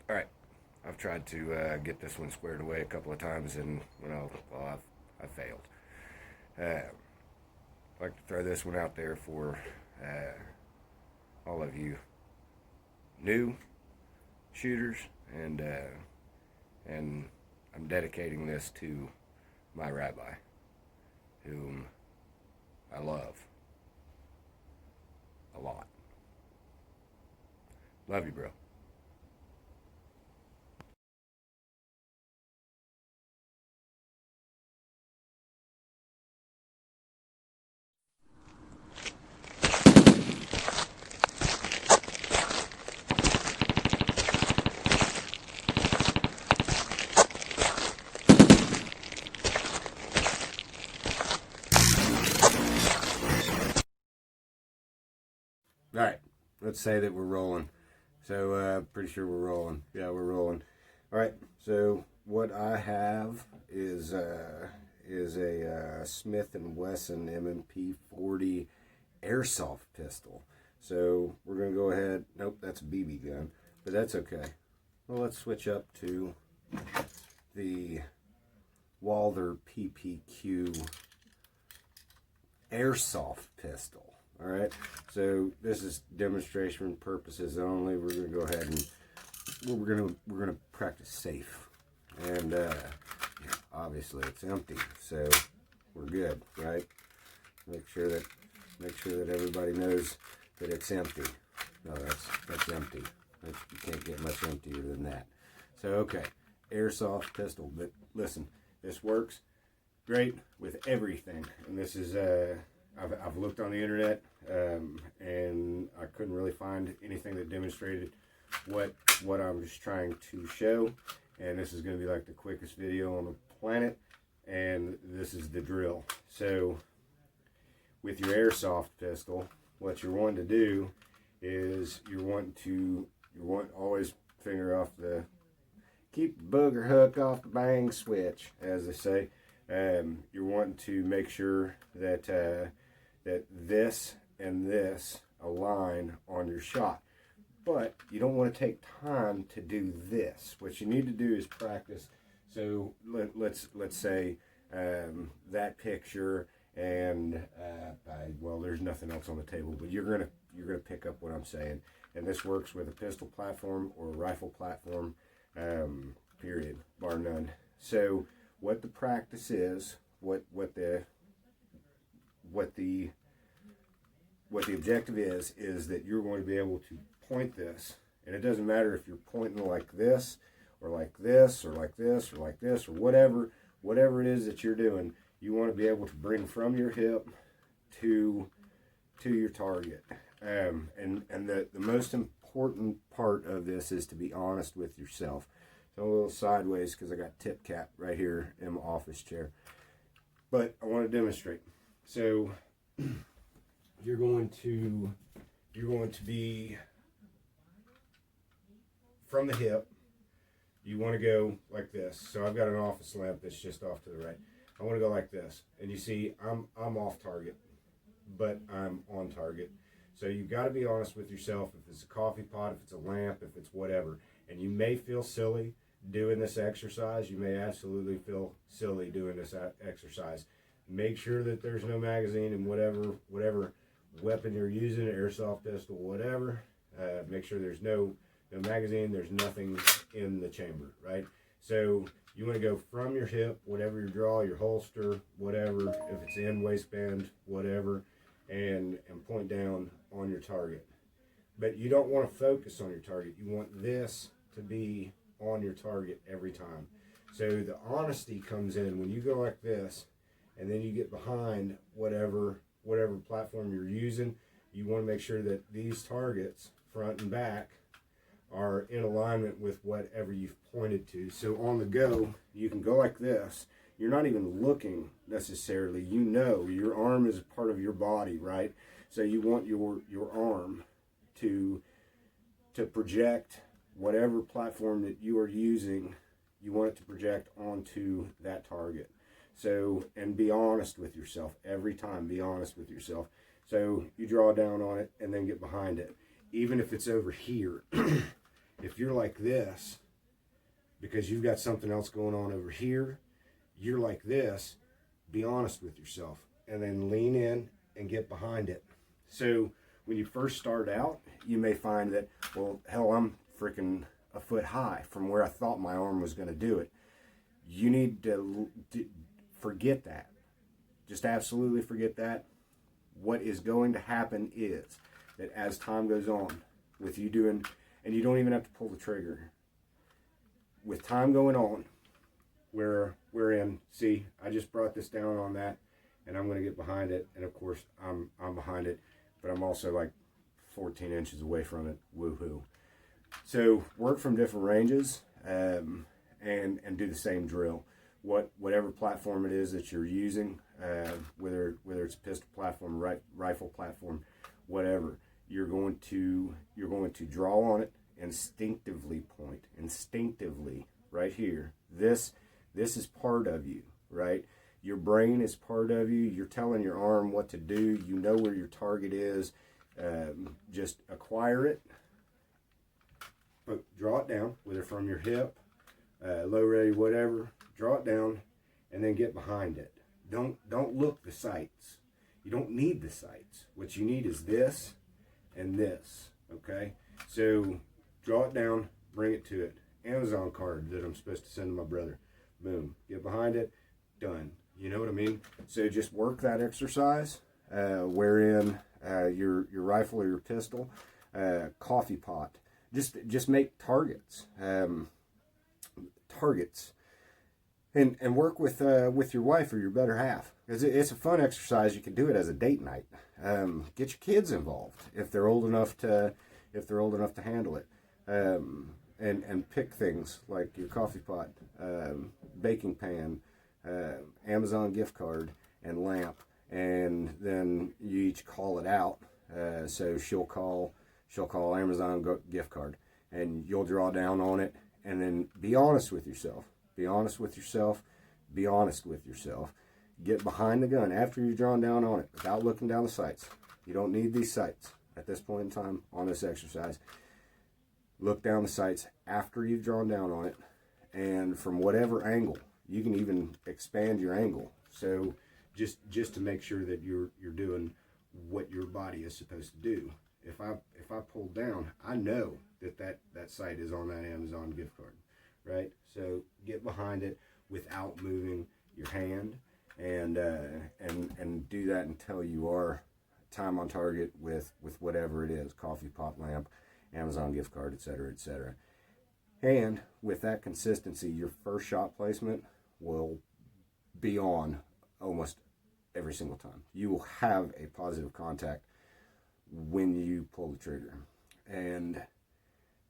All right, I've tried to get this one squared away a couple of times, and I've failed. I'd like to throw this one out there for all of you new shooters, and I'm dedicating this to my rabbi, whom I love a lot. Love you, bro. All right, let's say that we're rolling. So, pretty sure we're rolling. Yeah, we're rolling. All right. So, what I have is a Smith and Wesson M&P 40 airsoft pistol. So we're gonna go ahead. Nope, that's a BB gun, but that's okay. Well, let's switch up to the Walther PPQ airsoft pistol. All right, so this is demonstration purposes only. We're gonna go ahead and we're gonna practice safe, and obviously it's empty, so we're good, right? Make sure that everybody knows that it's empty. No, that's empty. You can't get much emptier than that. So okay, airsoft pistol. But listen, this works great with everything, and this is I've looked on the internet, and I couldn't really find anything that demonstrated what I'm just trying to show. And this is going to be like the quickest video on the planet, and this is the drill. So with your airsoft pistol, what you're wanting to do is you want always finger off the, keep the booger hook off the bang switch, as they say. You're wanting to make sure that that this and this align on your shot, but you don't want to take time to do this. What you need to do is practice. So let's say that picture, and well, there's nothing else on the table, but you're gonna pick up what I'm saying. And this works with a pistol platform or a rifle platform, period, bar none. So what the practice is, what the objective is that you're going to be able to point this, and it doesn't matter if you're pointing like this or like this or like this or like this or whatever it is that you're doing. You want to be able to bring from your hip to your target. And the most important part of this is to be honest with yourself. So I'm a little sideways because I got tip cap right here in my office chair. But I want to demonstrate. So you're going to be from the hip. You want to go like this. So I've got an office lamp that's just off to the right. I want to go like this, and you see I'm off target, but I'm on target. So you've got to be honest with yourself. If it's a coffee pot, if it's a lamp, if it's whatever, and you may feel silly doing this exercise. You may absolutely feel silly doing this exercise. Make sure that there's no magazine in whatever weapon you're using, airsoft pistol, whatever. Make sure there's no magazine. There's nothing in the chamber, right? So you want to go from your hip, whatever your draw, your holster, whatever, if it's in waistband, whatever, and point down on your target. But you don't want to focus on your target. You want this to be on your target every time. So the honesty comes in when you go like this, and then you get behind whatever platform you're using. You want to make sure that these targets, front and back, are in alignment with whatever you've pointed to. So on the go, you can go like this. You're not even looking necessarily. You know your arm is a part of your body, right? So you want your arm to project whatever platform that you are using. You want it to project onto that target. So, and be honest with yourself every time. Be honest with yourself. So you draw down on it and then get behind it. Even if it's over here, If you're like this, because you've got something else going on over here, you're like this, be honest with yourself. And then lean in and get behind it. So when you first start out, you may find that, well, hell, I'm freaking a foot high from where I thought my arm was going to do it. You need to forget that. Just absolutely forget that. What is going to happen is that as time goes on, with you doing, and you don't even have to pull the trigger, with time going on, we're in, see, I just brought this down on that, and I'm going to get behind it, and of course, I'm behind it, but I'm also like 14 inches away from it, woohoo. So work from different ranges, and do the same drill. Whatever platform it is that you're using, whether it's a pistol platform, rifle platform, whatever, you're going to draw on it, instinctively point, instinctively, right here. This is part of you, right? Your brain is part of you. You're telling your arm what to do. You know where your target is. Just acquire it, but draw it down, whether from your hip, low ready, whatever. Draw it down, and then get behind it. Don't look the sights. You don't need the sights. What you need is this and this. Okay, so draw it down, bring it to it. Amazon card that I'm supposed to send to my brother. Boom. Get behind it. Done. You know what I mean? So just work that exercise, wherein your rifle or your pistol, coffee pot. Just make targets. Targets. And work with your wife or your better half. It's a fun exercise. You can do it as a date night. Get your kids involved if they're old enough to handle it. And pick things like your coffee pot, baking pan, Amazon gift card, and lamp, and then you each call it out. So she'll call Amazon gift card, and you'll draw down on it, and then be honest with yourself. Be honest with yourself. Be honest with yourself. Get behind the gun after you've drawn down on it without looking down the sights. You don't need these sights at this point in time on this exercise. Look down the sights after you've drawn down on it, and from whatever angle. You can even expand your angle. So just to make sure that you're doing what your body is supposed to do. If I pull down, I know that sight is on that Amazon gift card, right? So get behind it without moving your hand, and do that until you are time on target with whatever it is, coffee pot, lamp, Amazon gift card, etc., etc. And with that consistency, your first shot placement will be on almost every single time. You will have a positive contact when you pull the trigger. And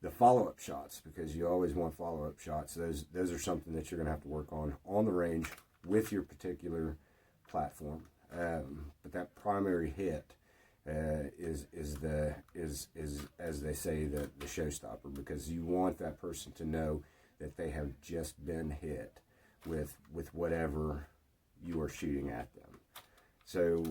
the follow-up shots, because you always want follow-up shots, those are something that you're going to have to work on the range with your particular platform. But that primary hit is as they say, the showstopper, because you want that person to know that they have just been hit with whatever you are shooting at them. So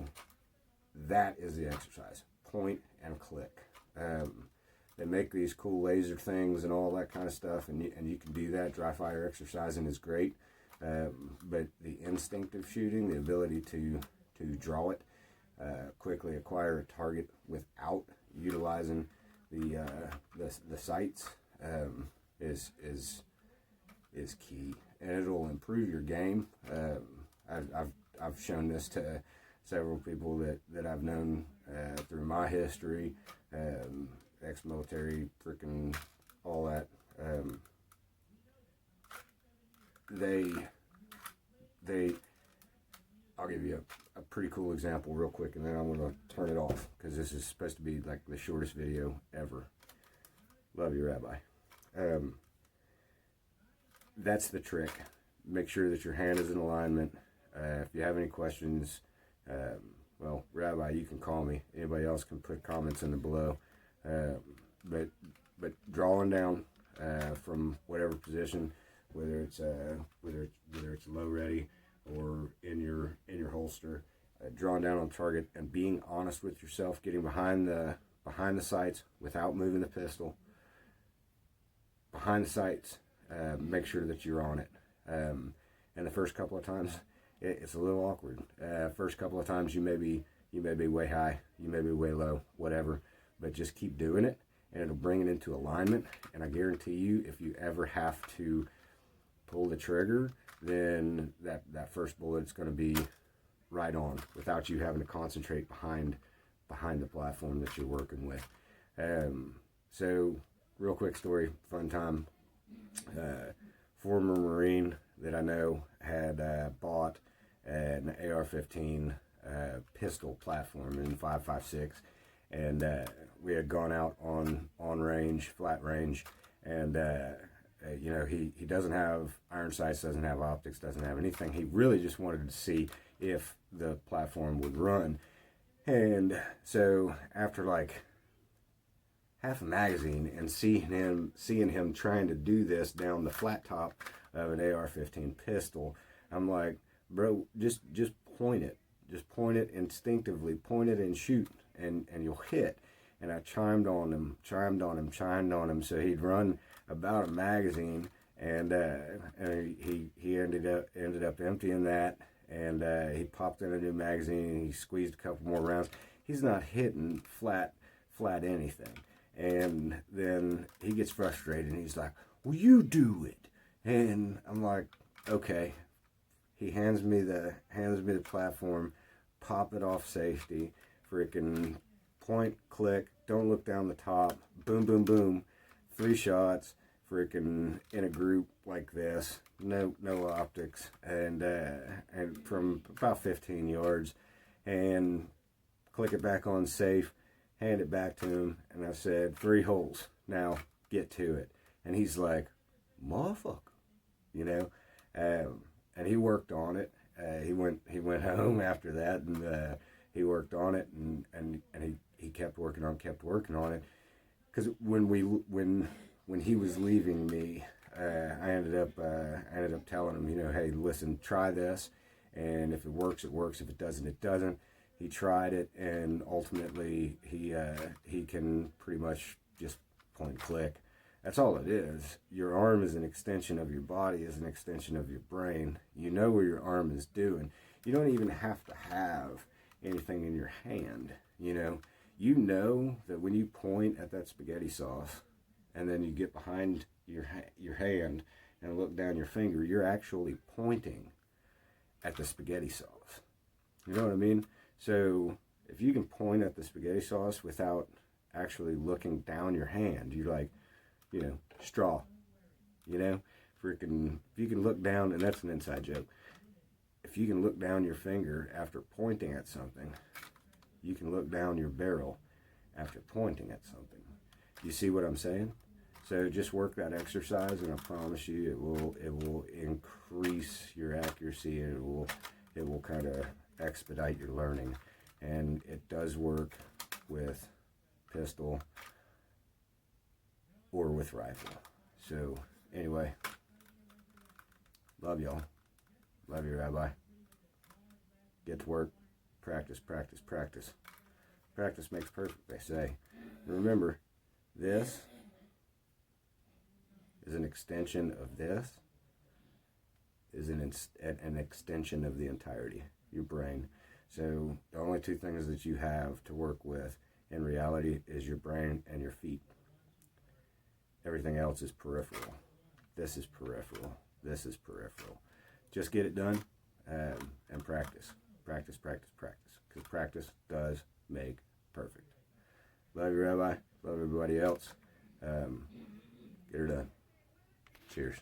that is the exercise. Point and click. They make these cool laser things and all that kind of stuff, and you can do that. Dry fire exercising is great, but the instinctive shooting, the ability to draw it, quickly acquire a target without utilizing the sights, is key, and it'll improve your game. I've shown this to several people that I've known through my history, ex-military, freaking all that. I'll give you a pretty cool example real quick, and then I'm going to turn it off, because this is supposed to be like the shortest video ever. Love you, Rabbi. That's the trick. Make sure that your hand is in alignment. If you have any questions, well, Rabbi, you can call me. Anybody else can put comments in the below. But drawing down from whatever position, whether it's low ready or in your holster, drawing down on target and being honest with yourself, getting behind the sights without moving the pistol. behind the sights, make sure that you're on it. And the first couple of times, it's a little awkward. First couple of times, you may be way high, you may be way low, whatever, but just keep doing it, and it'll bring it into alignment. And I guarantee you, if you ever have to pull the trigger, then that first bullet's going to be right on without you having to concentrate behind the platform that you're working with. So real quick story, fun time. Former Marine that I know had bought an AR-15 pistol platform in 5.56, and we had gone out on range, flat range, and you know, he doesn't have iron sights, doesn't have optics, doesn't have anything. He really just wanted to see if the platform would run. And so after like half a magazine and seeing him trying to do this down the flat top of an AR-15 pistol, I'm like, bro, just point it. Just point it instinctively, point it and shoot, and you'll hit. And I chimed on him, so he'd run about a magazine, and he ended up emptying that, and he popped in a new magazine, and he squeezed a couple more rounds. He's not hitting flat anything. And then he gets frustrated, and he's like, well, you do it. And I'm like, okay. He hands me the platform, pop it off safety, freaking point, click, don't look down the top, boom, boom, boom, 3 shots, freaking in a group like this, no optics, and from about 15 yards, and click it back on safe, hand it back to him, and I said, 3 holes, now get to it. And he's like, motherfucker, you know. And he worked on it. He went home after that, and he worked on it, and he kept working on it. Because when he was leaving me, I ended up telling him, you know, hey, listen, try this, and if it works, it works. If it doesn't, it doesn't. He tried it, and ultimately he can pretty much just point click. That's all it is. Your arm is an extension of your body, is an extension of your brain. You know where your arm is doing. You don't even have to have anything in your hand, you know. You know that when you point at that spaghetti sauce and then you get behind your hand and look down your finger, you're actually pointing at the spaghetti sauce. You know what I mean? So if you can point at the spaghetti sauce without actually looking down your hand, you're like, you know, straw, you know, freaking, if you can look down, and that's an inside joke, if you can look down your finger after pointing at something, you can look down your barrel after pointing at something. You see what I'm saying? So just work that exercise, and I promise you it will increase your accuracy, and it will kind of expedite your learning. And it does work with pistol or with rifle. So anyway, love y'all. Love you, Rabbi. Get to work. Practice, practice, practice. Practice makes perfect, they say. Remember, this is an extension of this, is an extension of the entirety, your brain. So the only 2 things that you have to work with in reality is your brain and your feet. Everything else is peripheral. This is peripheral. This is peripheral. Just get it done and practice. Practice, practice, practice. Because practice does make perfect. Love you, Rabbi. Love everybody else. Get her done. Cheers.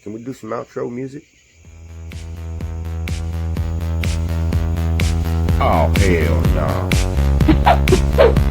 Can we do some outro music? Oh, hell no.